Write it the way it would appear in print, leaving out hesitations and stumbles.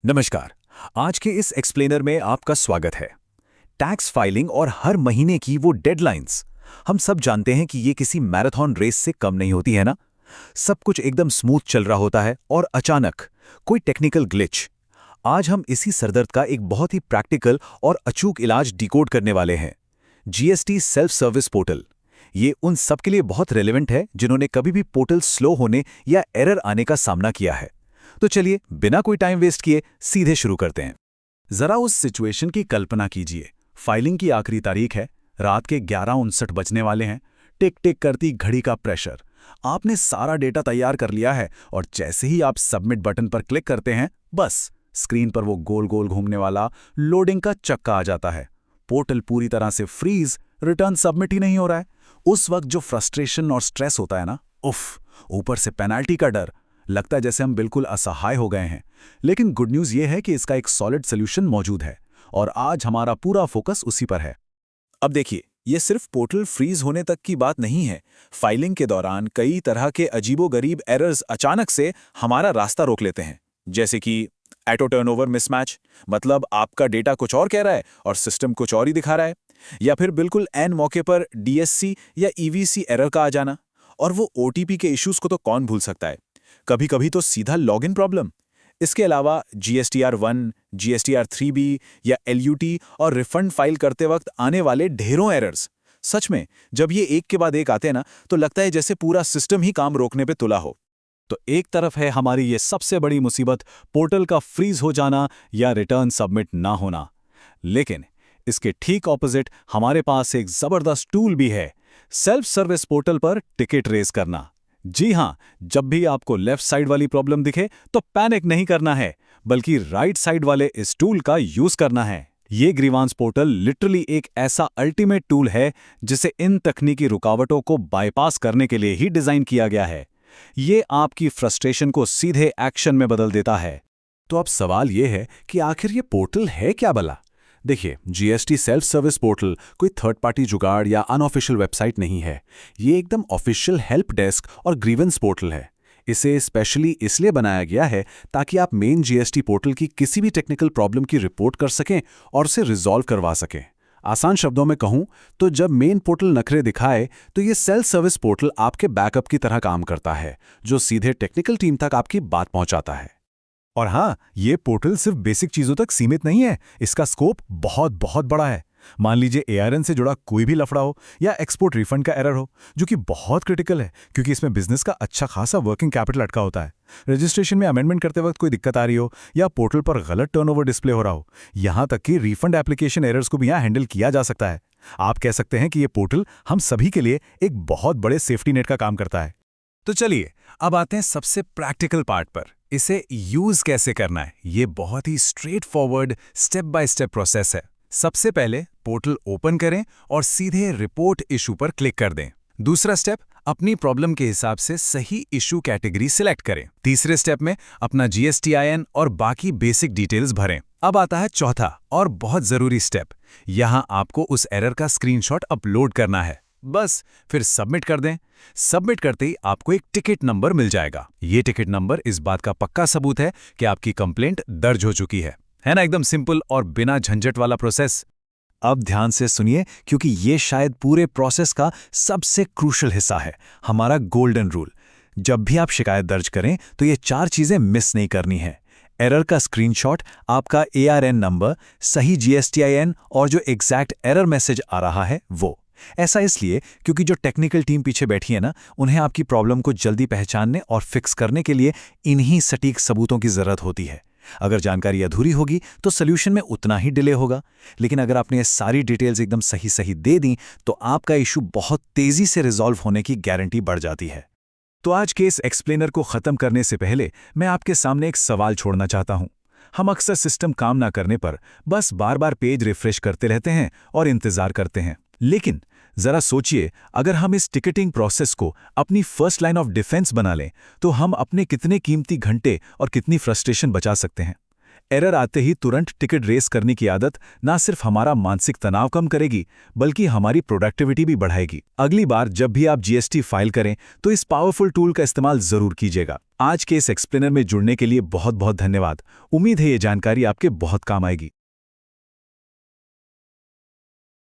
नमस्कार। आज के इस एक्सप्लेनर में आपका स्वागत है। टैक्स फाइलिंग और हर महीने की वो डेडलाइंस, हम सब जानते हैं कि ये किसी मैराथन रेस से कम नहीं होती है ना। सब कुछ एकदम स्मूथ चल रहा होता है और अचानक कोई टेक्निकल ग्लिच। आज हम इसी सरदर्द का एक बहुत ही प्रैक्टिकल और अचूक इलाज डिकोड करने वाले हैं। जीएसटी सेल्फ सर्विस पोर्टल, ये उन सब के लिए बहुत रेलेवेंट है जिन्होंने कभी भी पोर्टल स्लो होने या एरर आने का सामना किया है। तो चलिए बिना कोई टाइम वेस्ट किए सीधे शुरू करते हैं। जरा उस सिचुएशन की कल्पना कीजिए। फाइलिंग की आखिरी तारीख है, रात के 11:59 बजने वाले हैं। टिक टिक करती घड़ी का प्रेशर। आपने सारा डेटा तैयार कर लिया है और जैसे ही आप सबमिट बटन पर क्लिक करते हैं, बस स्क्रीन पर वो गोल गोल घूमने वाला लोडिंग का चक्का आ जाता है। पोर्टल पूरी तरह से फ्रीज, रिटर्न सबमिट ही नहीं हो रहा है। उस वक्त जो फ्रस्ट्रेशन और स्ट्रेस होता है ना, उफ, ऊपर से पेनाल्टी का डर, लगता है जैसे हम बिल्कुल असहाय हो गए हैं। लेकिन गुड न्यूज़ ये है कि इसका एक सॉलिड सोल्यूशन मौजूद है और आज हमारा पूरा फोकस उसी पर है। अब देखिए, ये सिर्फ पोर्टल फ्रीज होने तक की बात नहीं है। फाइलिंग के दौरान कई तरह के अजीबोगरीब एरर्स अचानक से हमारा रास्ता रोक लेते हैं। जैसे कि ऑटो टर्नओवर मिसमैच, मतलब आपका डेटा कुछ और कह रहा है और सिस्टम कुछ और ही दिखा रहा है। या फिर बिल्कुल एन मौके पर डीएससी या ईवीसी एरर का आ जाना। और वो ओटीपी के इश्यूज को तो कौन भूल सकता है। कभी कभी तो सीधा लॉगिन प्रॉब्लम। इसके अलावा GSTR1, GSTR3B या LUT और रिफंड फाइल करते वक्त आने वाले ढेरों एरर्स। सच में जब ये एक के बाद एक आते हैं ना, तो लगता है जैसे पूरा सिस्टम ही काम रोकने पे तुला हो। तो एक तरफ है हमारी ये सबसे बड़ी मुसीबत, पोर्टल का फ्रीज हो जाना या रिटर्न सबमिट ना होना। लेकिन इसके ठीक ऑपोजिट हमारे पास एक जबरदस्त टूल भी है, सेल्फ सर्विस पोर्टल पर टिकट रेज करना। जी हां, जब भी आपको लेफ्ट साइड वाली प्रॉब्लम दिखे तो पैनिक नहीं करना है, बल्कि राइट साइड वाले इस टूल का यूज करना है। ये ग्रीवांस पोर्टल लिटरली एक ऐसा अल्टीमेट टूल है जिसे इन तकनीकी रुकावटों को बाईपास करने के लिए ही डिजाइन किया गया है। ये आपकी फ्रस्ट्रेशन को सीधे एक्शन में बदल देता है। तो अब सवाल ये है कि आखिर ये पोर्टल है क्या भला? देखिए, जीएसटी सेल्फ सर्विस पोर्टल कोई थर्ड पार्टी जुगाड़ या अनऑफिशियल वेबसाइट नहीं है। ये एकदम ऑफिशियल हेल्प डेस्क और ग्रीवेंस पोर्टल है। इसे स्पेशली इसलिए बनाया गया है ताकि आप मेन जीएसटी पोर्टल की किसी भी टेक्निकल प्रॉब्लम की रिपोर्ट कर सकें और उसे रिजॉल्व करवा सकें। आसान शब्दों में कहूं तो जब मेन पोर्टल नखरे दिखाए तो ये सेल्फ सर्विस पोर्टल आपके बैकअप की तरह काम करता है, जो सीधे टेक्निकल टीम तक आपकी बात पहुंचाता है। और हाँ, ये पोर्टल सिर्फ बेसिक चीजों तक सीमित नहीं है, इसका स्कोप बहुत बहुत बड़ा है। मान लीजिए एआरएन से जुड़ा कोई भी लफड़ा हो या एक्सपोर्ट रिफंड का एरर हो, जो कि बहुत क्रिटिकल है क्योंकि इसमें बिजनेस का अच्छा खासा वर्किंग कैपिटल अटका होता है। रजिस्ट्रेशन में अमेंडमेंट करते वक्त कोई दिक्कत आ रही हो या पोर्टल पर गलत टर्नओवर डिस्प्ले हो रहा हो, यहां तक कि रिफंड एप्लीकेशन एरर्स को भी यहां हैंडल किया जा सकता है। आप कह सकते हैं कि ये पोर्टल हम सभी के लिए एक बहुत बड़े सेफ्टी नेट का काम करता है। तो चलिए अब आते हैं सबसे प्रैक्टिकल पार्ट पर। इसे यूज कैसे करना है, ये बहुत ही straight forward step by step process है। सबसे पहले पोर्टल ओपन करें और सीधे रिपोर्ट इशू पर क्लिक कर दें। दूसरा स्टेप, अपनी प्रॉब्लम के हिसाब से सही इशू कैटेगरी सिलेक्ट करें। तीसरे स्टेप में अपना GSTIN और बाकी बेसिक डिटेल्स भरें। अब आता है चौथा और बहुत जरूरी स्टेप, यहां आपको उस एरर का स्क्रीनशॉट अपलोड करना है। बस फिर सबमिट कर दें। सबमिट करते ही आपको एक टिकट नंबर मिल जाएगा। ये टिकट नंबर इस बात का पक्का सबूत है कि आपकी कंप्लेंट दर्ज हो चुकी है ना? एकदम सिंपल और बिना झंझट वाला प्रोसेस। अब ध्यान से सुनिए, क्योंकि ये शायद पूरे प्रोसेस का सबसे क्रूशल हिस्सा है, हमारा गोल्डन रूल। जब भी आप शिकायत दर्ज करें तो ये 4 चीजें मिस नहीं करनी है। एरर का स्क्रीनशॉट, आपका ARN नंबर, सही GSTIN और जो एग्जैक्ट एरर मैसेज आ रहा है वो। ऐसा इसलिए क्योंकि जो टेक्निकल टीम पीछे बैठी है ना, उन्हें आपकी प्रॉब्लम को जल्दी पहचानने और फिक्स करने के लिए इन्हीं सटीक सबूतों की जरूरत होती है। अगर जानकारी अधूरी होगी तो सोल्यूशन में उतना ही डिले होगा, लेकिन अगर आपने ये सारी डिटेल्स एकदम सही सही दे दी तो आपका इशू बहुत तेजी से रिजॉल्व होने की गारंटी बढ़ जाती है। तो आज के इस एक्सप्लेनर को खत्म करने से पहले मैं आपके सामने एक सवाल छोड़ना चाहता हूं। हम अक्सर सिस्टम काम ना करने पर बस बार बार पेज रिफ्रेश करते रहते हैं और इंतजार करते हैं। लेकिन जरा सोचिए, अगर हम इस टिकटिंग प्रोसेस को अपनी फर्स्ट लाइन ऑफ डिफेंस बना लें तो हम अपने कितने कीमती घंटे और कितनी फ्रस्ट्रेशन बचा सकते हैं। एरर आते ही तुरंत टिकट रेस करने की आदत ना सिर्फ हमारा मानसिक तनाव कम करेगी, बल्कि हमारी प्रोडक्टिविटी भी बढ़ाएगी। अगली बार जब भी आप जीएसटी फाइल करें तो इस पावरफुल टूल का इस्तेमाल जरूर कीजिएगा। आज के इस एक्सप्लेनर में जुड़ने के लिए बहुत बहुत धन्यवाद। उम्मीद है ये जानकारी आपके बहुत काम आएगी।